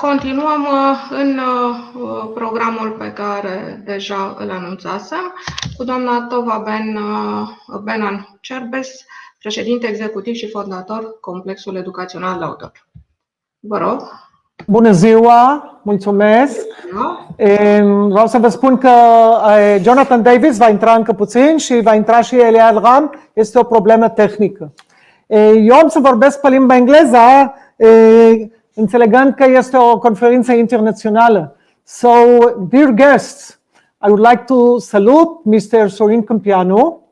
continuăm în programul pe care deja îl anunțasem cu doamna Tova Ben Nun-Cherbis, președinte, executiv și fondator Complexul Educațional Laude-Reut. Vă rog. Bună ziua, mulțumesc. Vreau să vă spun că Jonathan Davis va intra încă puțin și va intra și Eliel Ram. Este o problemă tehnică. Eu am să vorbesc pe limba engleză, înțelegând că este o conferință internațională. So, dear guests, I would like to salute Mr. Sorin Câmpianu,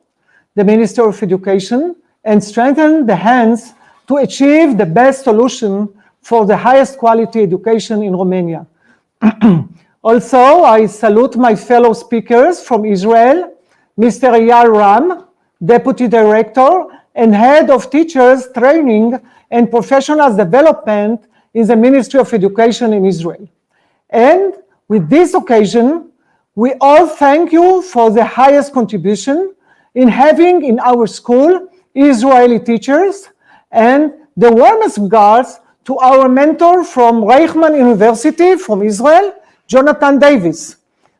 the Minister of Education, and strengthen the hands to achieve the best solution for the highest quality education in Romania. Also, I salute my fellow speakers from Israel, Mr. Eyal Ram, Deputy Director and Head of Teachers Training and Professionals Development in the Ministry of Education in Israel. And with this occasion, we all thank you for the highest contribution in having in our school Israeli teachers, and the warmest regards to our mentor from Reichman University from Israel, Jonathan Davis,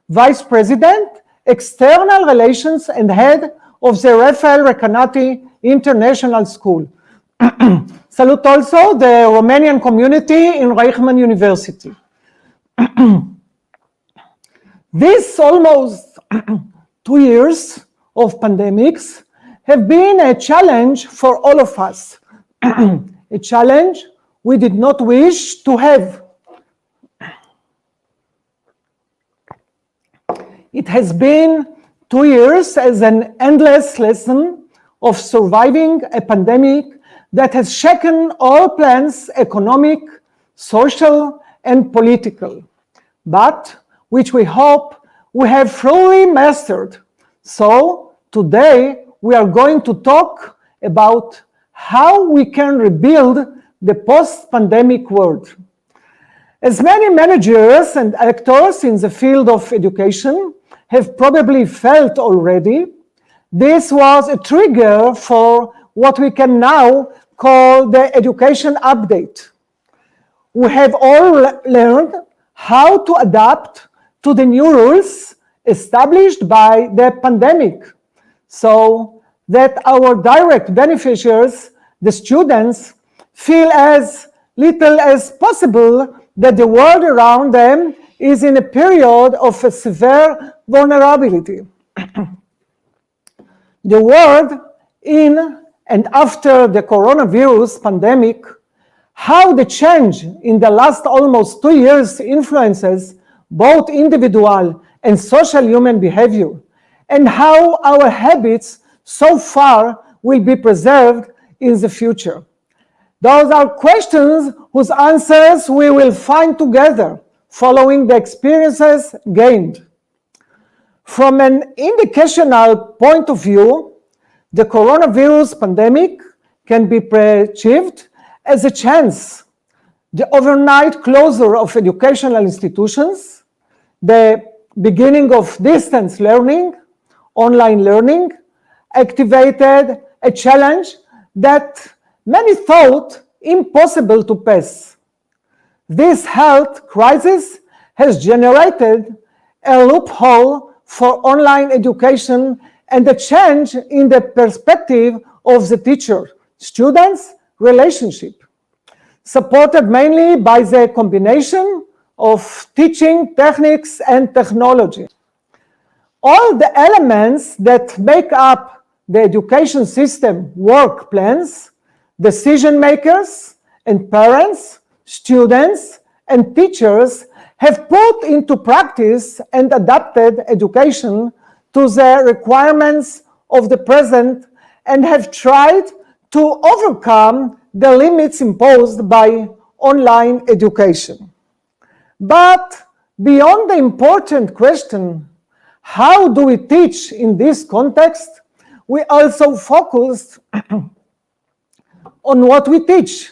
Vice President, External Relations and Head of the Rafael Recanati International School. Salute also the Romanian community in Reichman University. These almost 2 years of pandemics have been a challenge for all of us, a challenge we did not wish to have. It has been 2 years as an endless lesson of surviving a pandemic that has shaken all plans, economic, social, and political, but which we hope we have fully mastered. So today we are going to talk about how we can rebuild the post-pandemic world. As many managers and actors in the field of education have probably felt already, this was a trigger for what we can now call the education update. We have all learned how to adapt to the new rules established by the pandemic, so that our direct beneficiaries, the students, feel as little as possible that the world around them is in a period of a severe vulnerability. The world in and after the coronavirus pandemic, how the change in the last almost 2 years influences both individual and social human behavior, and how our habits so far will be preserved in the future. Those are questions whose answers we will find together following the experiences gained. From an educational point of view, the coronavirus pandemic can be perceived as a chance. The overnight closure of educational institutions, the beginning of distance learning, online learning, activated a challenge that many thought impossible to pass. This health crisis has generated a loophole for online education and a change in the perspective of the teacher-students relationship, supported mainly by the combination of teaching techniques and technology. All the elements that make up the education system work plans, decision makers and parents, students and teachers have put into practice and adapted education to the requirements of the present and have tried to overcome the limits imposed by online education. But beyond the important question, how do we teach in this context, we also focused on what we teach.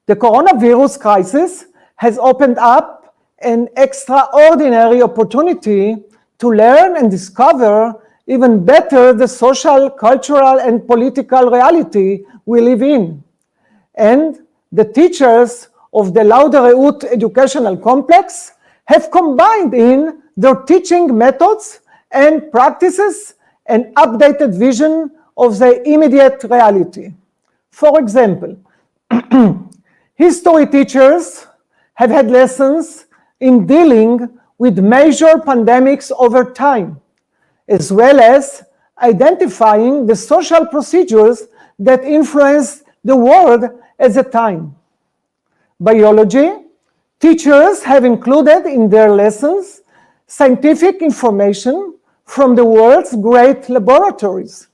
The coronavirus crisis has opened up an extraordinary opportunity to learn and discover even better the social, cultural, and political reality we live in. And the teachers of the Laude-Reut educational complex have combined in their teaching methods and practices an updated vision of the immediate reality. For example, history teachers have had lessons in dealing with major pandemics over time, as well as identifying the social procedures that influenced the world at the time. Biology, teachers have included in their lessons scientific information from the world's great laboratories,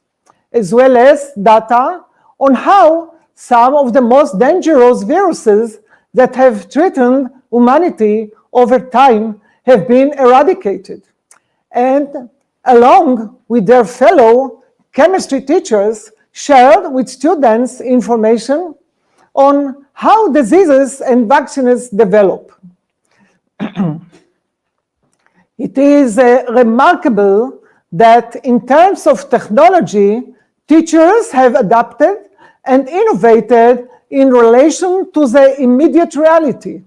as well as data on how some of the most dangerous viruses that have threatened humanity over time have been eradicated. And along with their fellow chemistry teachers, shared with students information on how diseases and vaccines develop. It is remarkable that in terms of technology, teachers have adapted and innovated in relation to the immediate reality.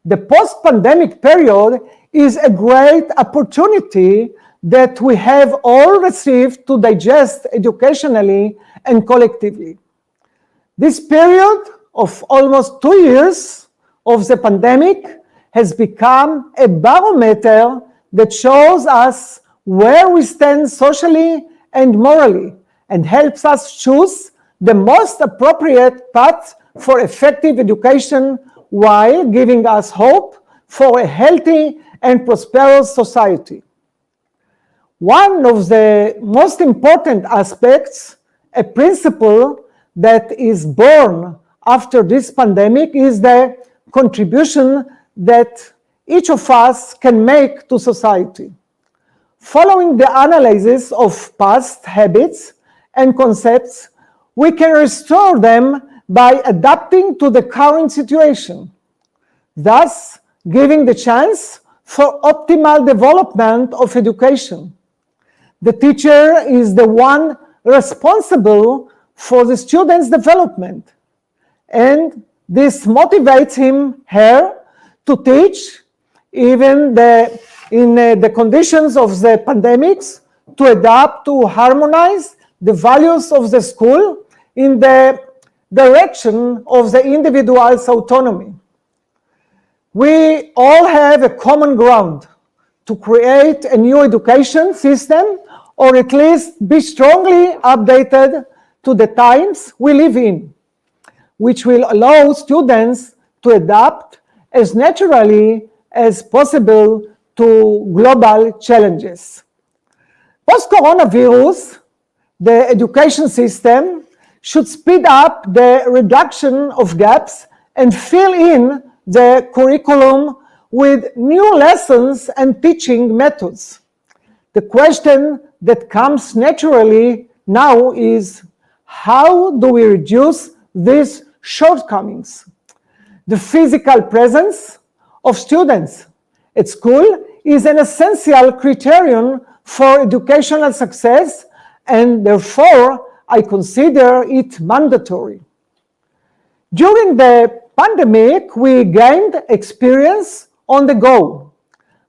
The post-pandemic period is a great opportunity that we have all received to digest educationally and collectively. This period of almost 2 years of the pandemic has become a barometer that shows us where we stand socially and morally and helps us choose the most appropriate path for effective education while giving us hope for a healthy and prosperous society. One of the most important aspects, a principle that is born after this pandemic, is the contribution that each of us can make to society. Following the analysis of past habits and concepts, we can restore them by adapting to the current situation, thus giving the chance for optimal development of education. The teacher is the one responsible for the student's development, and this motivates him, her, to teach even in the conditions of the pandemics, to adapt, to harmonize the values of the school in the direction of the individual's autonomy. We all have a common ground to create a new education system, or at least be strongly updated to the times we live in, which will allow students to adapt as naturally as possible to global challenges. Post-coronavirus, the education system should speed up the reduction of gaps and fill in the curriculum with new lessons and teaching methods. The question that comes naturally now is, how do we reduce these shortcomings? The physical presence of students at school is an essential criterion for educational success, and therefore I consider it mandatory. During the pandemic, we gained experience on the go,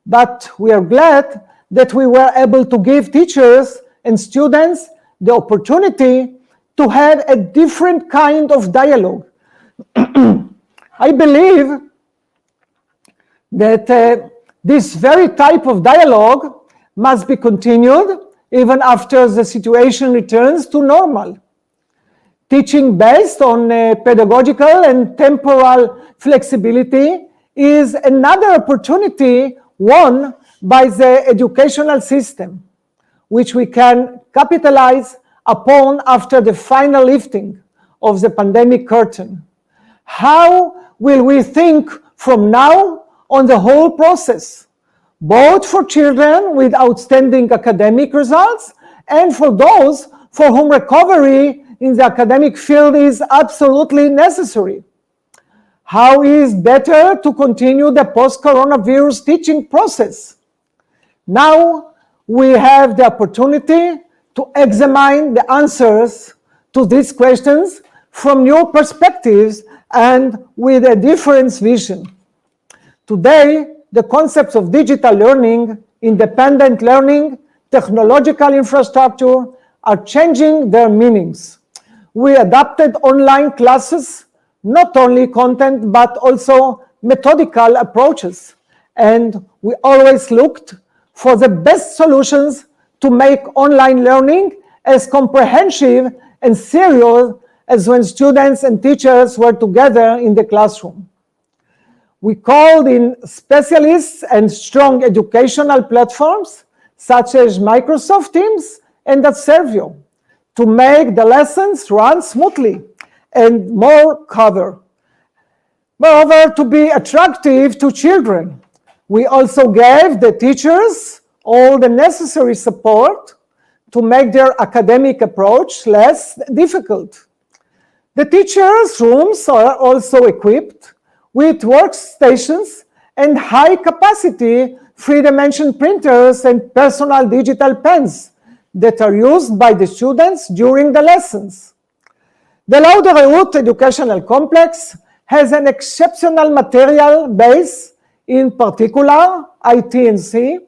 but we are glad that we were able to give teachers and students the opportunity to have a different kind of dialogue. I believe that this very type of dialogue must be continued even after the situation returns to normal. Teaching based on pedagogical and temporal flexibility is another opportunity won by the educational system, which we can capitalize upon after the final lifting of the pandemic curtain. How will we think from now on the whole process, both for children with outstanding academic results and for those for whom recovery in the academic field is absolutely necessary? How is better to continue the post-coronavirus teaching process? Now we have the opportunity to examine the answers to these questions from new perspectives and with a different vision. Today, the concepts of digital learning, independent learning, technological infrastructure are changing their meanings. We adapted online classes, not only content, but also methodical approaches. And we always looked for the best solutions to make online learning as comprehensive and serious as when students and teachers were together in the classroom. We called in specialists and strong educational platforms such as Microsoft Teams and Adservio to make the lessons run smoothly and more cover. Moreover, to be attractive to children, we also gave the teachers all the necessary support to make their academic approach less difficult. The teachers' rooms are also equipped with workstations and high-capacity three-dimensional printers and personal digital pens that are used by the students during the lessons. The Laude-Reut Educational Complex has an exceptional material base. In particular, IT&C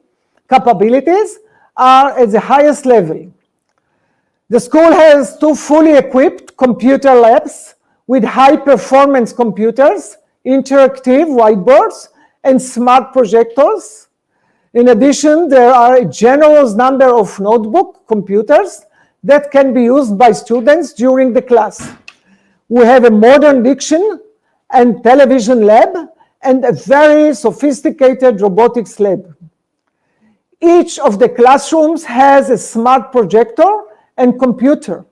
capabilities are at the highest level. The school has 2 fully equipped computer labs with high-performance computers, interactive whiteboards, and smart projectors. In addition, there are a generous number of notebook computers that can be used by students during the class. We have a modern diction and television lab and a very sophisticated robotics lab. Each of the classrooms has a smart projector and computer.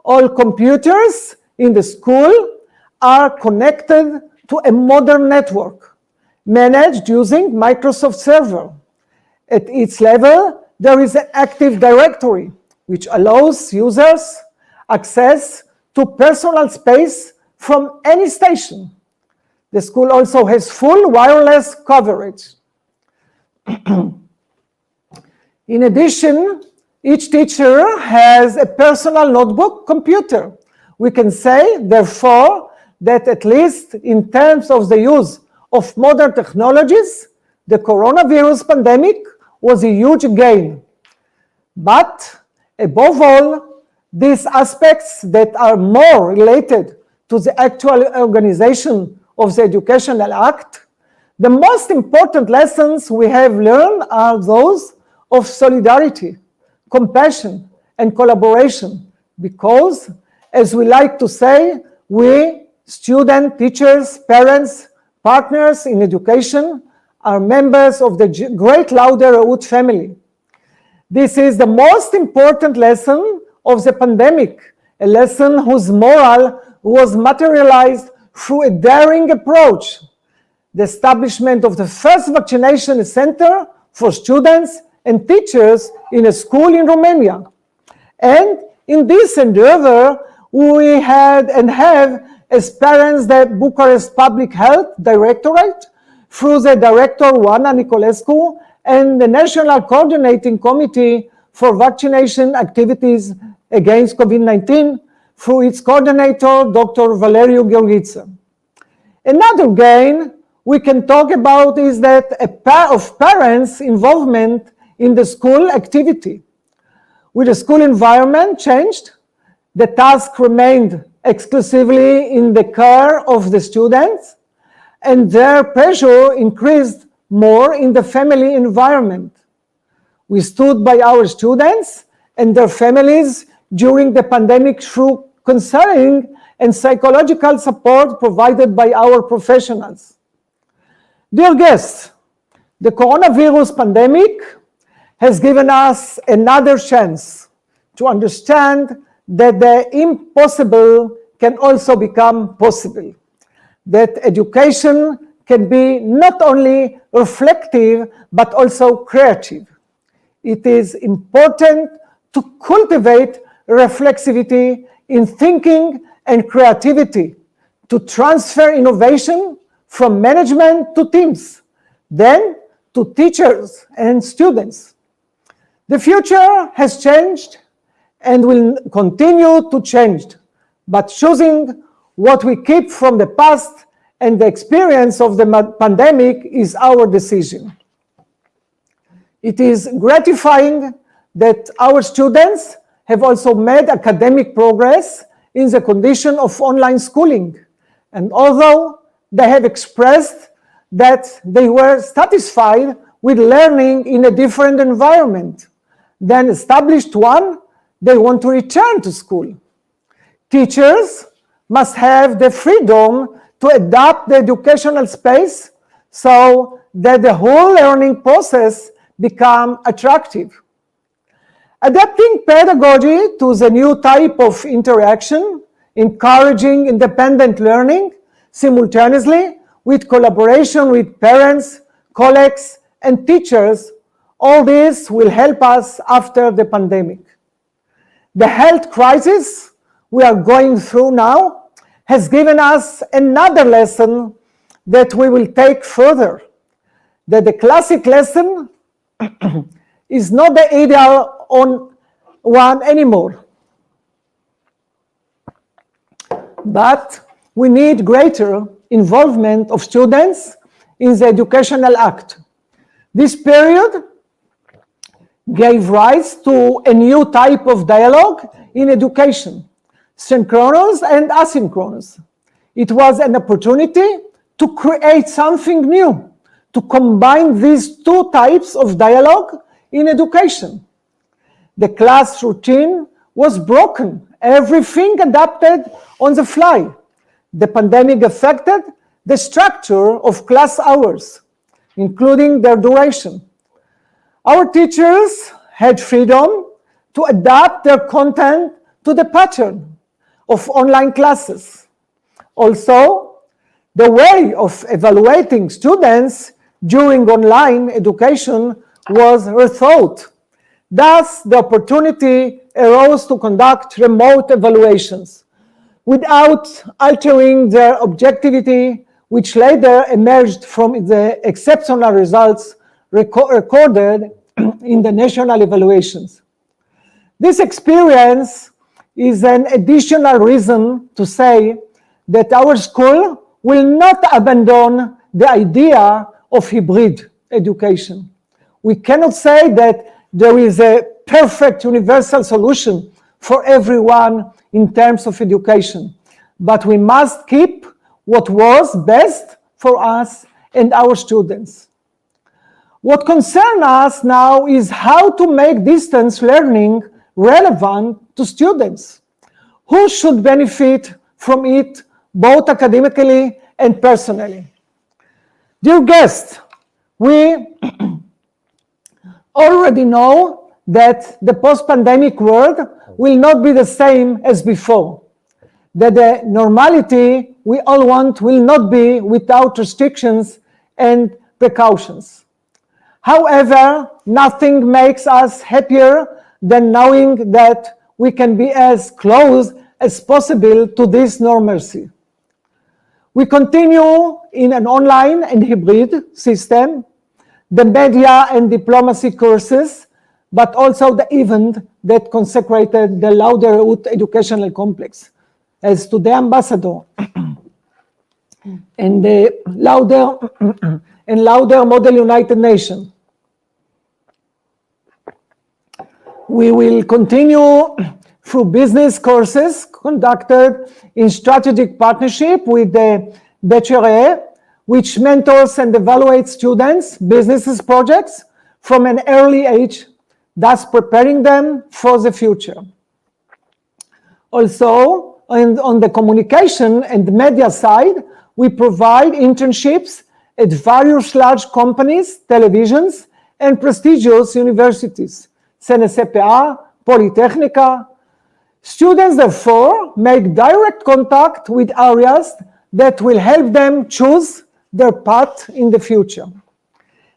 All computers in the school are connected to a modern network managed using Microsoft Server. At each level, there is an Active Directory, which allows users access to personal space from any station. The school also has full wireless coverage. In addition, each teacher has a personal notebook computer. We can say, therefore, that at least in terms of the use of modern technologies, the coronavirus pandemic was a huge gain. But above all, these aspects that are more related to the actual organization of the Educational Act, the most important lessons we have learned are those of solidarity, compassion, and collaboration, because, as we like to say, we, students, teachers, parents, partners in education, are members of the great Laude-Reut family. This is the most important lesson of the pandemic, a lesson whose moral was materialized through a daring approach, the establishment of the first vaccination center for students and teachers in a school in Romania. And in this endeavor, we had and have as parents the Bucharest Public Health Directorate through the Director Oana Nicolescu and the National Coordinating Committee for Vaccination Activities against COVID-19 through its coordinator, Dr. Valeriu Gheorghiță. Another gain we can talk about is that a pair of parents' involvement in the school activity. With the school environment changed, the task remained exclusively in the care of the students, and their pressure increased more in the family environment. We stood by our students and their families during the pandemic through counseling and psychological support provided by our professionals. Dear guests, the coronavirus pandemic has given us another chance to understand that the impossible can also become possible, that education can be not only reflective but also creative. It is important to cultivate reflexivity in thinking and creativity, to transfer innovation from management to teams, then to teachers and students. The future has changed and will continue to change, but choosing what we keep from the past and the experience of the pandemic is our decision. It is gratifying that our students have also made academic progress in the condition of online schooling. And although they have expressed that they were satisfied with learning in a different environment than established one, they want to return to school. Teachers must have the freedom to adapt the educational space so that the whole learning process becomes attractive. Adapting pedagogy to the new type of interaction, encouraging independent learning simultaneously with collaboration with parents, colleagues, and teachers, all this will help us after the pandemic. The health crisis we are going through now has given us another lesson that we will take further, that the classic lesson is not the ideal one anymore. But we need greater involvement of students in the educational act. This period gave rise to a new type of dialogue in education, synchronous and asynchronous. It was an opportunity to create something new, to combine these two types of dialogue in education. The class routine was broken, everything adapted on the fly. The pandemic affected the structure of class hours, including their duration. Our teachers had freedom to adapt their content to the pattern of online classes. Also, the way of evaluating students during online education was rethought. Thus, the opportunity arose to conduct remote evaluations without altering their objectivity, which later emerged from the exceptional results recorded in the national evaluations. This experience is an additional reason to say that our school will not abandon the idea of hybrid education. We cannot say that there is a perfect universal solution for everyone in terms of education, but we must keep what was best for us and our students. What concerns us now is how to make distance learning relevant to students. Who should benefit from it both academically and personally? Dear guests, we already know that the post-pandemic world will not be the same as before, that the normality we all want will not be without restrictions and precautions. However, nothing makes us happier than knowing that we can be as close as possible to this normalcy. We continue in an online and hybrid system, the media and diplomacy courses, but also the event that consecrated the Laude-Reut Educational Complex as to the ambassador and the Laude Model United Nations. We will continue through business courses conducted in strategic partnership with the BCRE, which mentors and evaluates students' businesses projects from an early age, thus preparing them for the future. Also, on the communication and media side, we provide internships at various large companies, televisions, and prestigious universities, CNCPA, Polytechnica. Students, therefore, make direct contact with areas that will help them choose their path in the future.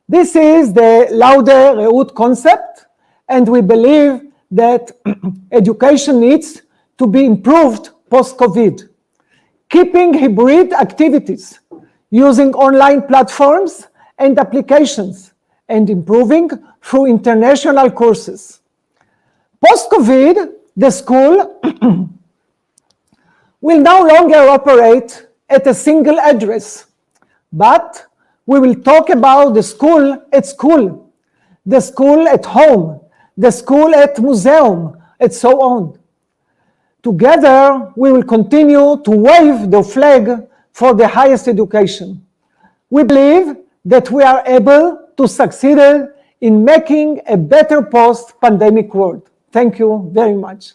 This is the Laude-Reut concept, and we believe that education needs to be improved post-COVID. Keeping hybrid activities, using online platforms and applications, and improving through international courses. Post-COVID, the school will no longer operate at a single address, but we will talk about the school at school, the school at home, the school at museum, and so on. Together, we will continue to wave the flag for the highest education. We believe that we are able to succeed in making a better post-pandemic world. Thank you very much.